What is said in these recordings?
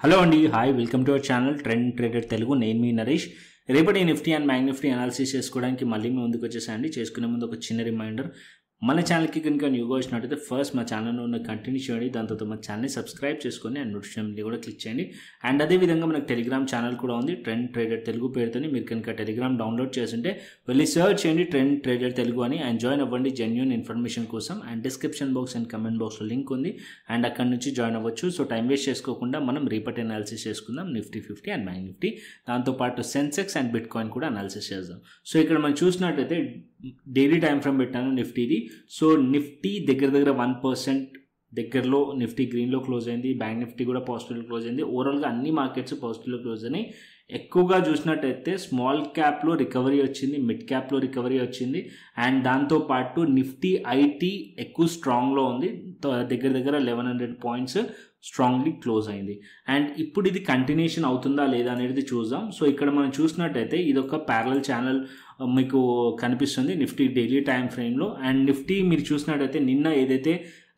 Hello అండి, hi, welcome to our channel trend trader Telugu. నేను మీ నరేష్. రేపటి Nifty and bank Nifty analysis చేసుకోవడానికి మళ్ళీ మీ ముందుకు వచ్చేసాయండి. చేసుకునే ముందు ఒక చిన్న రిమైండర్, మన ఛానల్కి కనుక న్యూగా వచ్చినట్టయితే ఫస్ట్ మా ఛానల్లో ఉన్న కంటిన్యూ చేయండి, దాని తర్వాత మా ఛానల్ని సబ్స్క్రైబ్ చేసుకొని అండ్ నోటిఫికేషన్ కూడా క్లిక్ చేయండి. అండ్ అదేవిధంగా మనకు టెలిగ్రామ్ ఛానల్ కూడా ఉంది, ట్రెండ్ ట్రేడర్ తెలుగు పేరుతోని. మీరు కనుక టెలిగ్రామ్ డౌన్లోడ్ చేస్తుంటే వెళ్ళి సర్చ్ చేయండి ట్రెండ్ ట్రేడర్ తెలుగు అని, అండ్ జాయిన్ అవ్వండి జెన్యూన్ ఇన్ఫర్మేషన్ కోసం. And description box and comment బాక్స్లో లింక్ ఉంది, అండ్ అక్కడ నుంచి జాయిన్ అవ్వచ్చు. సో టైం వేస్ట్ చేసుకోకుండా మనం రేపటి అనాలిసిస్ చేసుకుందాం, నిఫ్టీ 50 అండ్ బ్యాంక్ నిఫ్టీ. దాంతోపాటు సెన్సెక్స్ అండ్ బిట్ కాయిన్ కూడా అనాలిసిస్ చేద్దాం. సో ఇక్కడ మనం చూసినట్టయితే డైలీ టైం ఫ్రేమ్ పెట్టాను నిఫ్టీది. సో నిఫ్టీ దగ్గర 1% దగ్గరలో నిఫ్టీ గ్రీన్లో క్లోజ్ అయింది, బ్యాంక్ నిఫ్టీ కూడా పాజిటివ్లో క్లోజ్ అయింది. ఓవరాల్గా అన్ని మార్కెట్స్ పాజిటివ్లో క్లోజ్ అయినాయి. ఎక్కువగా చూసినట్టయితే స్మాల్ క్యాప్లో రికవరీ వచ్చింది, మిడ్ క్యాప్లో రికవరీ వచ్చింది, అండ్ దాంతోపాటు నిఫ్టీ ఐటీ ఎక్కువ స్ట్రాంగ్లో ఉంది, దగ్గర 1100 పాయింట్స్ స్ట్రాంగ్లీ క్లోజ్ అయింది. అండ్ ఇప్పుడు ఇది కంటిన్యూషన్ అవుతుందా లేదా అనేది చూద్దాం. సో ఇక్కడ మనం చూసినట్టయితే ఇది ఒక ప్యారలల్ ఛానల్ మీకు కనిపిస్తుంది నిఫ్టీ డైలీ టైం ఫ్రేమ్లో. అండ్ నిఫ్టీ మీరు చూసినట్టయితే నిన్న ఏదైతే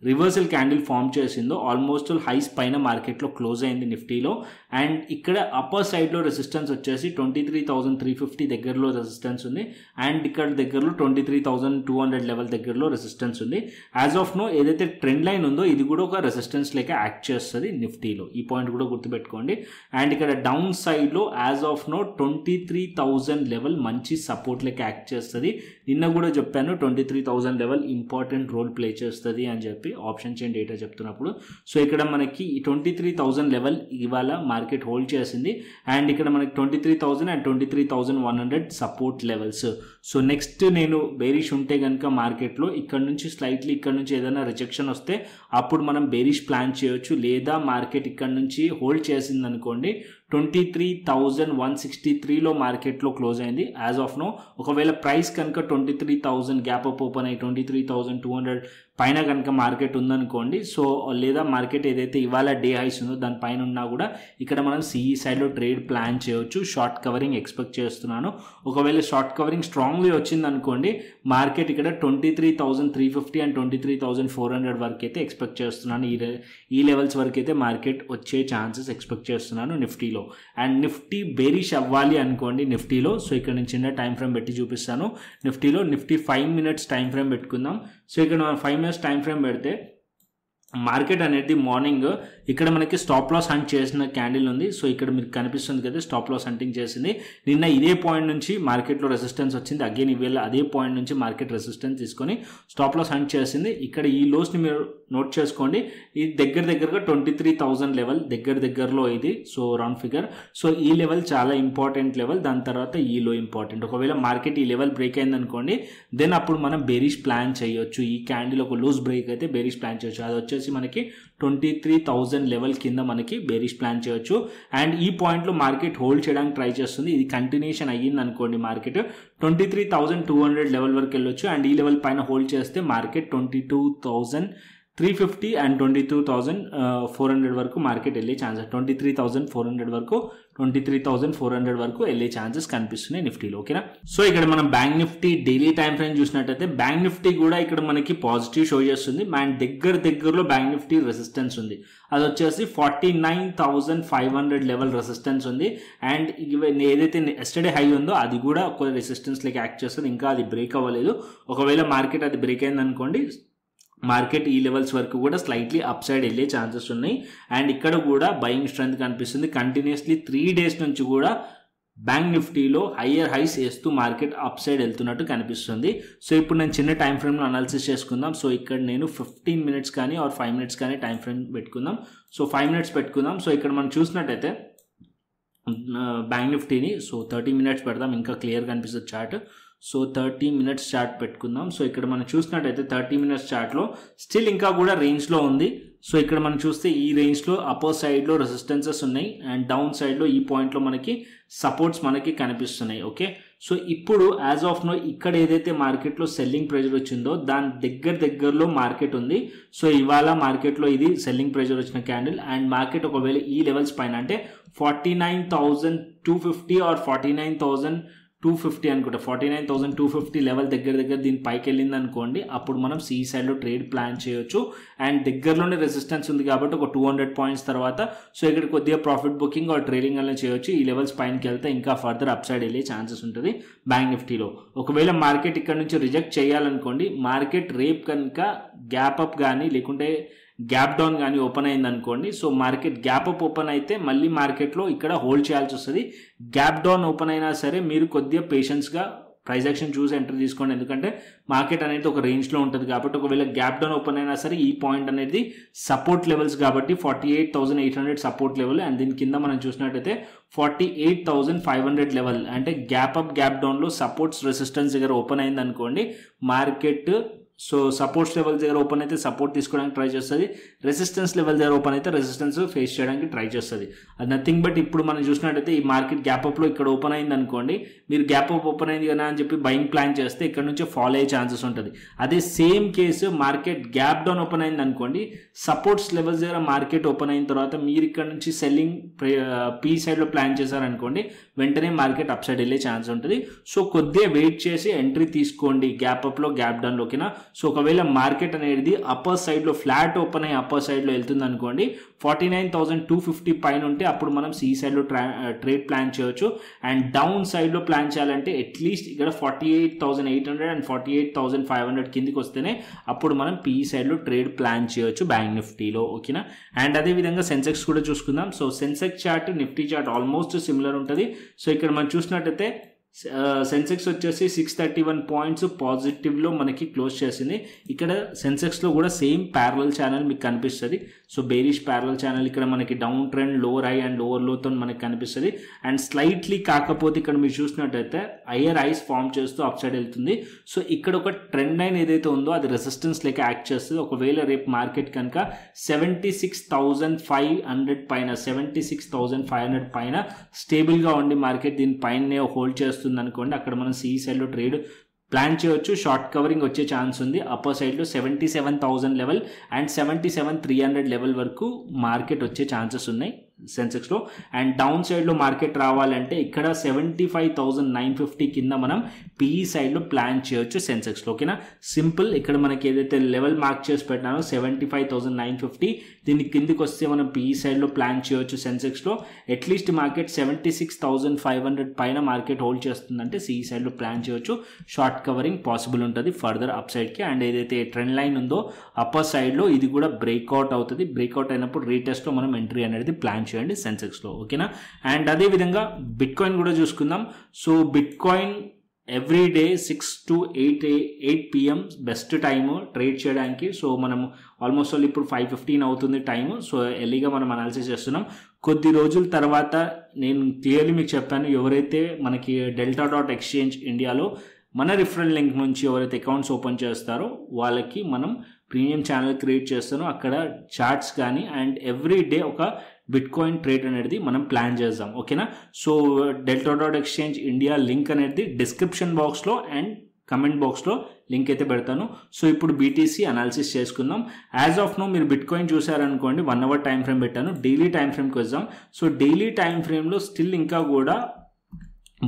రివర్సల్ క్యాండిల్ ఫామ్ చేసిందో ఆల్మోస్ట్ హైస్ పైన మార్కెట్లో క్లోజ్ అయింది నిఫ్టీలో. అండ్ ఇక్కడ అప్పర్ సైడ్లో రెసిస్టెన్స్ వచ్చేసి 23,350 దగ్గరలో రెసిస్టెన్స్ ఉంది, అండ్ ఇక్కడ దగ్గరలో 23,200 లెవెల్ దగ్గరలో రెసిస్టెన్స్ ఉంది. యాజ్ ఆఫ్ నో ఏదైతే ట్రెండ్ లైన్ ఉందో ఇది కూడా ఒక రెసిస్టెన్స్ లెక్క యాక్ట్ చేస్తుంది నిఫ్టీలో, ఈ పాయింట్ కూడా గుర్తుపెట్టుకోండి. అండ్ ఇక్కడ డౌన్ సైడ్లో యాజ్ ఆఫ్ నో 23,000 లెవెల్ మంచి సపోర్ట్ లెక్క యాక్ట్ చేస్తుంది. నిన్న కూడా చెప్పాను 23,000 లెవెల్ ఇంపార్టెంట్ రోల్ ప్లే చేస్తుంది అని చెప్పి ఆప్షన్ చైన్ డేటా చెప్తున్నప్పుడు. సో ఇక్కడ మనకి ఈ 23,000 లెవెల్ ఇవాళ మార్కెట్ హోల్డ్ చేసింది, అండ్ ఇక్కడ మనకి 23,000 and 23,100 support levels. So next నేను బేరిష్ ఉంటే కనుక మార్కెట్లో ఇక్కడ నుంచి స్లైట్లీ ఇక్కడ నుంచి ఏదైనా రిజెక్షన్ వస్తే అప్పుడు మనం బేరిష్ ప్లాన్ చేయొచ్చు, లేదా మార్కెట్ ఇక్కడ నుంచి హోల్డ్ చేసింది అనుకోండి 23,163లో మార్కెట్లో క్లోజ్ అయింది యాజ్ ఆఫ్ నో. ఒకవేళ ప్రైస్ కనుక 23,000 గ్యాప్ అప్ ఓపెన్ అయ్యి 23,200 పైన కనుక మార్కెట్ ఉందనుకోండి, సో లేదా మార్కెట్ ఏదైతే ఇవాళ డే హైస్ ఉందో దాని పైన ఉన్నా కూడా ఇక్కడ మనం సిఈ సైడ్లో ట్రేడ్ ప్లాన్ చేయొచ్చు. షార్ట్ కవరింగ్ ఎక్స్పెక్ట్ చేస్తున్నాను. ఒకవేళ షార్ట్ కవరింగ్ స్ట్రాంగ్లీ వచ్చింది అనుకోండి మార్కెట్ ఇక్కడ 23,350 అండ్ 23,400 వరకు అయితే ఎక్స్పెక్ట్ చేస్తున్నాను. ఈ లెవెల్స్ వరకు అయితే మార్కెట్ వచ్చే ఛాన్సెస్ ఎక్స్పెక్ట్ చేస్తున్నాను నిఫ్టీలో. అండ్ నిఫ్టీ బేరిష్ అవ్వాలి అనుకోండి నిఫ్టీలో, సో ఇక్కడ నేను చిన్న టైం ఫ్రేమ్ పెట్టి చూపిస్తాను నిఫ్టీలో. నిఫ్టీ 5 మినిట్స్ టైం ఫ్రేమ్ పెట్టుకుందాం. సో ఇక్కడ మనం 5 మినిట్స్ టైం ఫ్రేమ్ పెడితే మార్కెట్ అనేది మార్నింగ్ ఇక్కడ మనకి స్టాప్ లాస్ హంట్ చేసిన క్యాండిల్ ఉంది. సో ఇక్కడ మీకు కనిపిస్తుంది కదా స్టాప్ లాస్ హంటింగ్ చేసింది. నిన్న ఇదే పాయింట్ నుంచి మార్కెట్లో రెసిస్టెన్స్ వచ్చింది, అగైన్ ఈవేళ అదే పాయింట్ నుంచి మార్కెట్ రెసిస్టెన్స్ తీసుకొని స్టాప్ లాస్ హంట్ చేసింది. ఇక్కడ ఈ లోస్ని మీరు నోట్ చేసుకోండి, ఇది దగ్గరగా 23,000 లెవెల్ దగ్గరలో ఇది. So round figure. సో ఈ లెవెల్ చాలా ఇంపార్టెంట్ లెవెల్, దాని తర్వాత ఈ లో ఇంపార్టెంట్. ఒకవేళ మార్కెట్ ఈ లెవెల్ బ్రేక్ అయింది అనుకోండి దెన్ అప్పుడు మనం బేరిష్ ప్లాన్ చేయొచ్చు. ఈ క్యాండిల్ ఒక లూజ్ బ్రేక్ అయితే బేరిష్ ప్లాన్ చేయొచ్చు. అది వచ్చేసి మనకి 23,000 లెవెల్ కింద మనకి బేరిష్ ప్లాన్ చేయొచ్చు. అండ్ ఈ పాయింట్లో మార్కెట్ హోల్డ్ చేయడానికి ట్రై చేస్తుంది. ఇది కంటిన్యూషన్ అయ్యింది అనుకోండి మార్కెట్ 23,200 లెవెల్ వరకు వెళ్ళొచ్చు, అండ్ ఈ లెవెల్ పైన హోల్డ్ చేస్తే మార్కెట్ 22,350 అండ్ 22,400 వరకు మార్కెట్ వెళ్ళే ఛాన్సెస్, 23,400 వరకు 23,400 వరకు వెళ్ళే ఛాన్సెస్ కనిపిస్తున్నాయి నిఫ్టీలో. ఓకేనా. సో ఇక్కడ మనం bank Nifty daily time frame చూసినట్టయితే బ్యాంక్ నిఫ్టీ కూడా ఇక్కడ మనకి పాజిటివ్ షో చేస్తుంది. అండ్ దగ్గరలో బ్యాంక్ నిఫ్టీ రెసిస్టెన్స్ ఉంది, అది వచ్చేసి 49,500 లెవెల్ రెసిస్టెన్స్ ఉంది. అండ్ ఏదైతే ఎస్టర్డే హై ఉందో అది కూడా ఒక రెసిస్టెన్స్ లెక్క యాక్ట్ చేస్తుంది, ఇంకా అది బ్రేక్ అవ్వలేదు. ఒకవేళ మార్కెట్ అది బ్రేక్ అయింది అనుకోండి మార్కెట్ ఈ లెవెల్స్ వరకు కూడా స్లైట్లీ అప్ సైడ్ వెళ్ళే ఛాన్సెస్ ఉన్నాయి. అండ్ ఇక్కడ కూడా బయింగ్ స్ట్రెంత్ కనిపిస్తుంది. కంటిన్యూస్లీ 3 డేస్ నుంచి కూడా బ్యాంక్ నిఫ్టీలో హయ్యర్ హైస్ వేస్తూ మార్కెట్ అప్ సైడ్ వెళ్తున్నట్టు కనిపిస్తుంది. సో ఇప్పుడు నేను చిన్న టైం ఫ్రేమ్లో అనాలిసిస్ చేసుకుందాం. సో ఇక్కడ నేను 15 మినిట్స్ కానీ ఆర్ 5 మినిట్స్ కానీ టైం ఫ్రేమ్ పెట్టుకుందాం. సో 5 మినిట్స్ పెట్టుకుందాం. సో ఇక్కడ మనం చూసినట్టయితే బ్యాంక్ నిఫ్టీని సో 30 మినిట్స్ పెడదాం, ఇంకా క్లియర్ కనిపిస్తుంది చార్ట్. సో 30 మినిట్స్ చార్ట్ పెట్టుకుందాం. సో ఇక్కడ మనం చూసినట్టయితే 30 మినిట్స్ చార్ట్లో స్టిల్ ఇంకా కూడా రేంజ్లో ఉంది. సో ఇక్కడ మనం చూస్తే ఈ రేంజ్లో అప్పర్ సైడ్లో రెసిస్టెన్సెస్ ఉన్నాయి, అండ్ డౌన్ సైడ్లో ఈ పాయింట్లో మనకి సపోర్ట్స్ మనకి కనిపిస్తున్నాయి. ఓకే. సో ఇప్పుడు యాజ్ ఆఫ్ నో ఇక్కడ ఏదైతే మార్కెట్లో సెల్లింగ్ ప్రెషర్ వచ్చిందో దాని దగ్గరలో మార్కెట్ ఉంది. సో ఇవాళ మార్కెట్లో ఇది సెల్లింగ్ ప్రెషర్ వచ్చిన క్యాండిల్, అండ్ మార్కెట్ ఒకవేళ ఈ లెవెల్స్ పైన అంటే 49,250 ఆర్ 49,000 250 అనుకుంటా 49,250 లెవెల్ దగ్గర దీని పైకి వెళ్ళింది అనుకోండి, అప్పుడు మనం సి సైడ్లో ట్రేడ్ ప్లాన్ చేయొచ్చు. అండ్ దగ్గరలోనే రెసిస్టెన్స్ ఉంది కాబట్టి ఒక 200 పాయింట్స్ తర్వాత సో ఇక్కడ కొద్దిగా ప్రాఫిట్ బుకింగ్ ఆర్ ట్రేడింగ్ అనేది చేయొచ్చు. ఈ లెవెల్స్ పైనకి వెళ్తే ఇంకా ఫర్దర్ అప్ సైడ్ వెళ్ళే ఛాన్సెస్ ఉంటుంది బ్యాంక్ నిఫ్టీలో. ఒకవేళ మార్కెట్ ఇక్కడ నుంచి రిజెక్ట్ చేయాలనుకోండి, మార్కెట్ రేపు కనుక గ్యాప్ అప్ కానీ లేకుంటే గ్యాప్ డౌన్ కానీ ఓపెన్ అయింది అనుకోండి, so market gap up open అయితే మళ్ళీ మార్కెట్లో ఇక్కడ హోల్డ్ చేయాల్సి వస్తుంది. గ్యాప్ డౌన్ ఓపెన్ అయినా సరే మీరు కొద్దిగా పేషెన్స్గా ప్రైస్ యాక్షన్ చూసి ఎంట్రీ తీసుకోండి, ఎందుకంటే మార్కెట్ అనేది ఒక రేంజ్లో ఉంటుంది కాబట్టి. ఒకవేళ గ్యాప్ డౌన్ ఓపెన్ అయినా సరే ఈ పాయింట్ అనేది సపోర్ట్ లెవెల్స్ కాబట్టి 48,800 సపోర్ట్ లెవెల్, అండ్ దీని కింద మనం చూసినట్టయితే 48,500 లెవెల్. అంటే గ్యాప్ అప్ గ్యాప్ డౌన్లో సపోర్ట్స్ రెసిస్టెన్స్ దగ్గర ఓపెన్ అయింది అనుకోండి, మార్కెట్ సో సపోర్ట్స్ లెవెల్ దగ్గర ఓపెన్ అయితే సపోర్ట్ తీసుకోవడానికి ట్రై చేస్తుంది, రెసిస్టెన్స్ లెవెల్ దగ్గర ఓపెన్ అయితే రెసిస్టెన్స్ ఫేస్ చేయడానికి ట్రై చేస్తుంది. అది నథింగ్ బట్ ఇప్పుడు మనం చూసినట్టయితే ఈ మార్కెట్ గ్యాప్ అప్లో ఇక్కడ ఓపెన్ అయింది అనుకోండి, మీరు గ్యాప్ అప్ ఓపెన్ అయింది కదా అని చెప్పి బయింగ్ ప్లాన్ చేస్తే ఇక్కడ నుంచి ఫాలో అయ్యే ఛాన్సెస్ ఉంటుంది. అదే same case market gap down open అయింది అనుకోండి, సపోర్ట్స్ లెవెల్స్ దగ్గర మార్కెట్ ఓపెన్ అయిన తర్వాత మీరు ఇక్కడ నుంచి సెల్లింగ్ పీ సైడ్లో ప్లాన్ చేశారనుకోండి, వెంటనే మార్కెట్ అప్ సైడ్ వెళ్ళే ఛాన్స్ ఉంటుంది. సో కొద్దిగా వెయిట్ చేసి ఎంట్రీ తీసుకోండి గ్యాప్ అప్లో గ్యాప్ డౌన్లోకినా. సో ఒకవేళ మార్కెట్ అనేది అప్పర్ సైడ్లో ఫ్లాట్ ఓపెన్ అయ్యి అప్పర్ సైడ్లో వెళ్తుంది అనుకోండి, 49,250 పైన ఉంటే అప్పుడు మనం సి సైడ్లో ట్రేడ్ ప్లాన్ చేయొచ్చు. అండ్ డౌన్ సైడ్లో ప్లాన్ చేయాలంటే అట్లీస్ట్ ఇక్కడ 48,800 అండ్ 48,500 కిందికి వస్తేనే అప్పుడు మనం పీ సైడ్లో ట్రేడ్ ప్లాన్ చేయొచ్చు బ్యాంక్ నిఫ్టీలో. ఓకేనా. అండ్ అదేవిధంగా సెన్సెక్స్ కూడా చూసుకుందాం. So Sensex chart Nifty chart almost similar ఉంటుంది. సో ఇక్కడ మనం చూసినట్టయితే సెన్సెక్స్ వచ్చేసి 631 పాయింట్స్ పాజిటివ్లో మనకి క్లోజ్ చేసింది. ఇక్కడ సెన్సెక్స్లో కూడా సేమ్ ప్యారలల్ ఛానల్ మీకు కనిపిస్తుంది. సో బేరిష్ ప్యారలల్ ఛానల్ ఇక్కడ మనకి down trend lower high and lower లోతో మనకి కనిపిస్తుంది. అండ్ స్లైట్లీ కాకపోతే ఇక్కడ మీరు చూసినట్టయితే హయ్యర్ హైస్ ఫామ్ చేస్తూ అప్ సైడ్ వెళ్తుంది. సో ఇక్కడ ఒక ట్రెండ్ లైన్ ఏదైతే ఉందో అది రెసిస్టెన్స్ లెక్క యాక్ట్ చేస్తుంది. ఒకవేళ రేపు మార్కెట్ కనుక 76,500 పైన 76,500 పైన స్టేబుల్గా ఉండి మార్కెట్ దీని పైన హోల్డ్ చేస్తుంది అనుకోండి, అక్కడ మనం సి సైడ్లో ట్రేడ్ ప్లాన్ చేయొచ్చు. షార్ట్ కవరింగ్ వచ్చే ఛాన్స్ ఉంది. అప్పర్ సైడ్లో 77,000 లెవెల్ అండ్ 77,300 లెవెల్ వరకు మార్కెట్ వచ్చే ఛాన్సెస్ ఉన్నాయి సెన్సెక్స్లో. అండ్ డౌన్ సైడ్లో మార్కెట్ రావాలంటే ఇక్కడ 75,950 కింద మనం పీఈ సైడ్లో ప్లాన్ చేయొచ్చు సెన్సెక్స్లో. ఓకేనా. సింపుల్. ఇక్కడ మనకి ఏదైతే లెవెల్ మార్క్ చేసి పెట్టినానో 75,950 దీని కిందికి వస్తే మనం పీఈ సైడ్లో ప్లాన్ చేయొచ్చు సెన్సెక్స్లో. అట్లీస్ట్ మార్కెట్ 76,500 పైన మార్కెట్ హోల్డ్ చేస్తుందంటే సిఈ సైడ్లో ప్లాన్ చేయొచ్చు. షార్ట్ కవరింగ్ పాసిబుల్ ఉంటుంది ఫర్దర్ అప్ సైడ్కి. అండ్ ఏదైతే ట్రెండ్ లైన్ ఉందో అప్పర్ సైడ్లో ఇది కూడా బ్రేక్అవుట్ అవుతుంది. బ్రేక్అవుట్ అయినప్పుడు రీటెస్ట్లో మనం ఎంట్రీ అనేది ప్లాన్ చేయండి సెన్సెక్స్లో. ఓకేనా. అండ్ అదేవిధంగా బిట్ కాయిన్ కూడా చూసుకుందాం. So bit coin every day 6 to 8 PM best time trade చేయడానికి. సో మనం ఆల్మోస్ట్ ఆల్ ఇప్పుడు 5:15 అవుతుంది టైము. సో ఎర్లీగా మనం అనాలిసిస్ చేస్తున్నాం. కొద్ది రోజుల తర్వాత నేను క్లియర్లీ మీకు చెప్పాను, ఎవరైతే మనకి delta.exchange ఇండియాలో మన రిఫరల్ లింక్ నుంచి ఎవరైతే అకౌంట్స్ ఓపెన్ చేస్తారో వాళ్ళకి మనం ప్రీమియం ఛానల్ క్రియేట్ చేస్తాను. అక్కడ చార్ట్స్ కానీ అండ్ ఎవ్రీ డే ఒక బిట్ కాయిన్ ట్రేడ్ అనేది మనం ప్లాన్ చేద్దాం. ఓకేనా. సో delta.exchange ఇండియా లింక్ అనేది డిస్క్రిప్షన్ బాక్స్లో అండ్ కమెంట్ బాక్స్లో లింక్ అయితే పెడతాను. సో ఇప్పుడు బీటీసీ అనాలిసిస్ చేసుకుందాం. యాజ్ ఆఫ్ నో మీరు బిట్ కాయిన్ చూసారనుకోండి 1 hour టైం ఫ్రేమ్ పెట్టాను. డైలీ టైం ఫ్రేమ్కి వద్దాం. సో డైలీ టైం ఫ్రేమ్లో స్టిల్ ఇంకా కూడా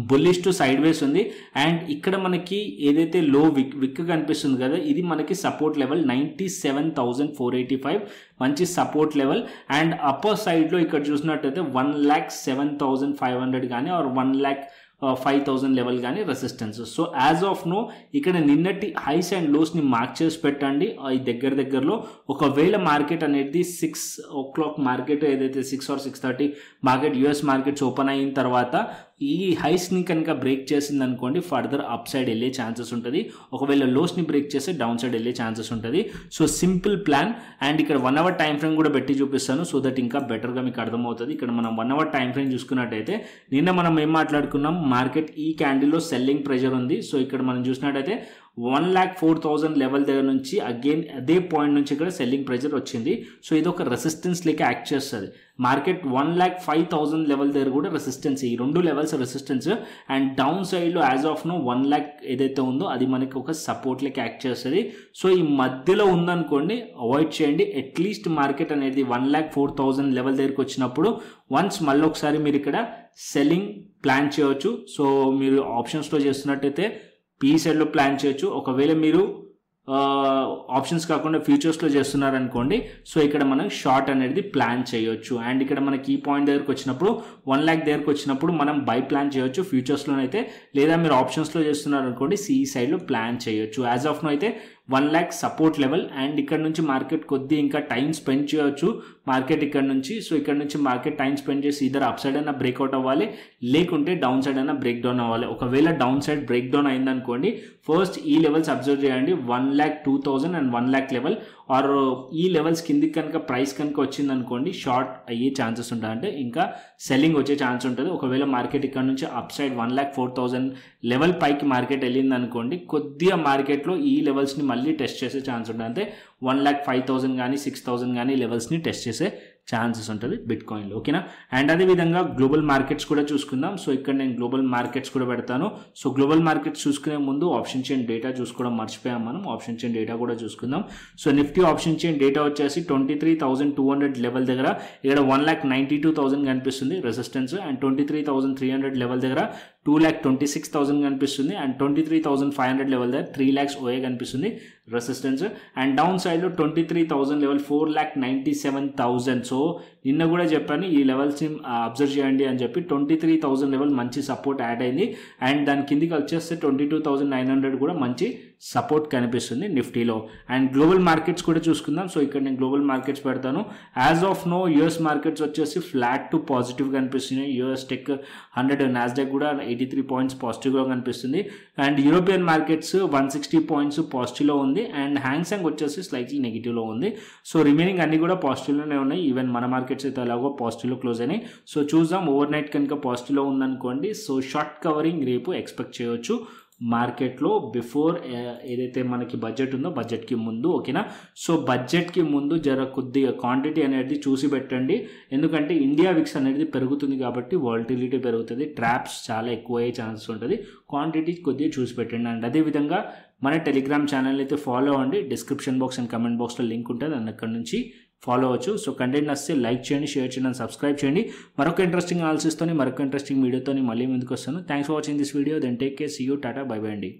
బుల్లిష్ టు సైడ్ వేస్ ఉంది. అండ్ ఇక్కడ మనకి ఏదైతే లో విక్ కనిపిస్తుంది కదా, ఇది మనకి సపోర్ట్ లెవెల్ 97,485 మంచి సపోర్ట్ లెవెల్. అండ్ అప్పర్ సైడ్లో ఇక్కడ చూసినట్టయితే 1,07,500 కానీ ఆర్ 1,05,000 లెవెల్ కానీ resistance. So as of now ఇక్కడ నిన్నటి హైస్ అండ్ లోస్ని మార్క్ చేసి పెట్టండి ఈ దగ్గరలో. ఒకవేళ మార్కెట్ అనేది 6 o'clock మార్కెట్ ఏదైతే 6 or 6:30 market US markets open అయిన తర్వాత ఈ హైస్ని కనుక బ్రేక్ చేసింది అనుకోండి, ఫర్దర్ అప్ సైడ్ వెళ్ళే ఛాన్సెస్ ఉంటుంది. ఒకవేళ లోస్ని బ్రేక్ చేస్తే డౌన్ సైడ్ వెళ్ళే ఛాన్సెస్ ఉంటుంది. So simple plan. అండ్ ఇక్కడ 1 hour టైం ఫ్రేమ్ కూడా పెట్టి చూపిస్తాను సో దట్ ఇంకా బెటర్గా మీకు అర్థమవుతుంది. ఇక్కడ మనం 1 hour టైం ఫ్రేమ్ చూసుకున్నట్టయితే నిన్న మనం ఏం మాట్లాడుకున్నాం, మార్కెట్ ఈ క్యాండిల్లో సెల్లింగ్ ప్రెషర్ ఉంది. సో ఇక్కడ మనం చూసినట్టయితే 1,04,000 లెవెల్ దగ్గర నుంచి అగైన్ అదే పాయింట్ నుంచి ఇక్కడ సెల్లింగ్ ప్రెషర్ వచ్చింది. సో ఇది ఒక రెసిస్టెన్స్ లెక్క యాక్ట్ చేస్తుంది. మార్కెట్ 1,05,000 లెవెల్ దగ్గర కూడా రెసిస్టెన్స్, ఈ రెండు లెవెల్స్ రెసిస్టెన్స్. అండ్ డౌన్ సైడ్లో యాజ్ ఆఫ్ నో 1 lakh ఏదైతే ఉందో అది మనకి ఒక సపోర్ట్ లెక్క యాక్ట్ చేస్తుంది. సో ఈ మధ్యలో ఉందనుకోండి అవాయిడ్ చేయండి. అట్లీస్ట్ మార్కెట్ అనేది 1,04,000 లెవెల్ దగ్గరికి వచ్చినప్పుడు వన్స్ మళ్ళీ ఒకసారి మీరు ఇక్కడ సెల్లింగ్ ప్లాన్ చేయవచ్చు. సో మీరు ఆప్షన్స్లో చేస్తున్నట్టయితే పీ సైడ్లో ప్లాన్ చేయొచ్చు. ఒకవేళ మీరు ఆప్షన్స్ కాకుండా ఫ్యూచర్స్లో చేస్తున్నారనుకోండి, సో ఇక్కడ మనం షార్ట్ అనేది ప్లాన్ చేయొచ్చు. అండ్ ఇక్కడ మనకి ఈ పాయింట్ దగ్గరకు వచ్చినప్పుడు 1 lakh దగ్గరకు వచ్చినప్పుడు మనం బై ప్లాన్ చేయొచ్చు ఫ్యూచర్స్లోనైతే, లేదా మీరు ఆప్షన్స్లో చేస్తున్నారనుకోండి సి సైడ్లో ప్లాన్ చేయొచ్చు. యాజ్ ఆఫ్ నో అయితే 1 lakh సపోర్ట్ లెవెల్. అండ్ ఇక్కడ నుంచి మార్కెట్ కొద్ది ఇంకా టైం స్పెండ్ చేయొచ్చు మార్కెట్ ఇక్కడ నుంచి. సో ఇక్కడ నుంచి మార్కెట్ టైం స్పెండ్ చేసి ఇద్దరు అప్ సైడ్ అయినా బ్రేక్అవుట్ అవ్వాలి, లేకుంటే డౌన్ సైడ్ అయినా బ్రేక్ డౌన్ అవ్వాలి. ఒకవేళ డౌన్ సైడ్ బ్రేక్ డౌన్ అయిందనుకోండి, ఫస్ట్ ఈ లెవెల్స్ అబ్జర్వ్ చేయండి, 1,02,000 అండ్ 1 lakh లెవెల్. ఆర్ ఈ లెవెల్స్ కిందికి కనుక ప్రైస్ కనుక వచ్చిందనుకోండి షార్ట్ అయ్యే ఛాన్సెస్ ఉంటాయి, అంటే ఇంకా సెల్లింగ్ వచ్చే ఛాన్స్ ఉంటుంది. ఒకవేళ మార్కెట్ ఇక్కడ నుంచి అప్ సైడ్ 1,04,000 లెవెల్ పైకి మార్కెట్ వెళ్ళింది అనుకోండి, కొద్దిగా మార్కెట్లో ఈ లెవెల్స్ని మళ్ళీ టెస్ట్ చేసే ఛాన్స్ ఉంటుంది. అంటే 1,05,000 కానీ 6,000 కానీ లెవెల్స్ని టెస్ట్ చేసే ఛాన్సెస్ ఉంటుంది బిట్ కాయిన్లో. ఓకేనా. అండ్ అదేవిధంగా గ్లోబల్ మార్కెట్స్ కూడా చూసుకుందాం. సో ఇక్కడ నేను గ్లోబల్ మార్కెట్స్ కూడా పెడతాను. సో గ్లోబల్ మార్కెట్స్ చూసుకునే ముందు ఆప్షన్ చైన్ డేటా చూసుకోవడం మర్చిపోయాం మనం. ఆప్షన్ చైన్ డేటా కూడా చూసుకుందాం. So Nifty option chain data వచ్చేసి 23,200 లెవెల్ దగ్గర ఇక్కడ 1,92,000 కనిపిస్తుంది రెసిస్టెన్స్. అండ్ 23,300 లెవెల్ దగ్గర 2,26,000 కనిపిస్తుంది. అండ్ 23,500 లెవెల్ దగ్గర 3 lakhs ఓఏ కనిపిస్తుంది రెసిస్టెన్స్. అండ్ డౌన్ సైడ్లో 23,000 లెవెల్ 4,97,000. సో నిన్న కూడా చెప్పాను ఈ లెవెల్స్ని అబ్జర్వ్ చేయండి అని చెప్పి. 23,000 లెవెల్ మంచి సపోర్ట్ యాడ్ అయింది. అండ్ దాని కిందికి వచ్చేస్తే 22,900 కూడా మంచి సపోర్ట్ కనిపిస్తుంది నిఫ్టీలో. అండ్ గ్లోబల్ మార్కెట్స్ కూడా చూసుకుందాం. సో ఇక్కడ నేను గ్లోబల్ మార్కెట్స్ పెడతాను. As of now US markets వచ్చేసి ఫ్లాట్ టు పాజిటివ్ కనిపిస్తున్నాయి. యూఎస్ టెక్ 100 నాస్డాక్ కూడా 83 పాయింట్స్ పాజిటివ్గా కనిపిస్తుంది. అండ్ యూరోపియన్ మార్కెట్స్ 160 పాయింట్స్ పాజిటివ్లో ఉంది. అండ్ హ్యాంగ్సెంగ్ వచ్చేసి స్లైట్లీ నెగిటివ్లో ఉంది. సో రిమైనింగ్ అన్ని కూడా పాజిటివ్లోనే ఉన్నాయి. ఈవెన్ మన మార్కెట్స్ అయితే అలాగో పాజిటివ్లో క్లోజ్ అయినాయి. సో చూద్దాం, ఓవర్ నైట్ కనుక పాజిటివ్లో ఉందనుకోండి, సో షార్ట్ కవరింగ్ రేపు ఎక్స్పెక్ట్ చేయవచ్చు మార్కెట్లో బిఫోర్ ఏదైతే మనకి బడ్జెట్ ఉందో బడ్జెట్కి ముందు. ఓకేనా. సో బడ్జెట్కి ముందు జర కొద్దిగా క్వాంటిటీ అనేది చూసి పెట్టండి, ఎందుకంటే ఇండియా విక్స్ అనేది పెరుగుతుంది కాబట్టి వాలటిలిటీ పెరుగుతుంది, ట్రాప్స్ చాలా ఎక్కువ అయ్యే ఛాన్సెస్ ఉంటుంది. క్వాంటిటీ కొద్దిగా చూసి పెట్టండి. అండ్ అదేవిధంగా మన టెలిగ్రామ్ ఛానల్ అయితే ఫాలో అవ్వండి. డిస్క్రిప్షన్ బాక్స్ అండ్ కమెంట్ బాక్స్లో లింక్ ఉంటుంది, అండ్ అక్కడ నుంచి ఫాలో అవ్వచ్చు. సో కంటెంట్ నచ్చితే లైక్ చేయండి, షేర్ చేయండి, అండ్ సబ్స్క్రైబ్ చేయండి. మరొక ఇంట్రెస్టింగ్ అనాలిసిస్తో మరొక ఇంట్రెస్టింగ్ వీడియోతో మళ్ళీ ముందుకు వస్తాను. Thanks for watching this video. Then take care, see you, tata, bye bye అండి.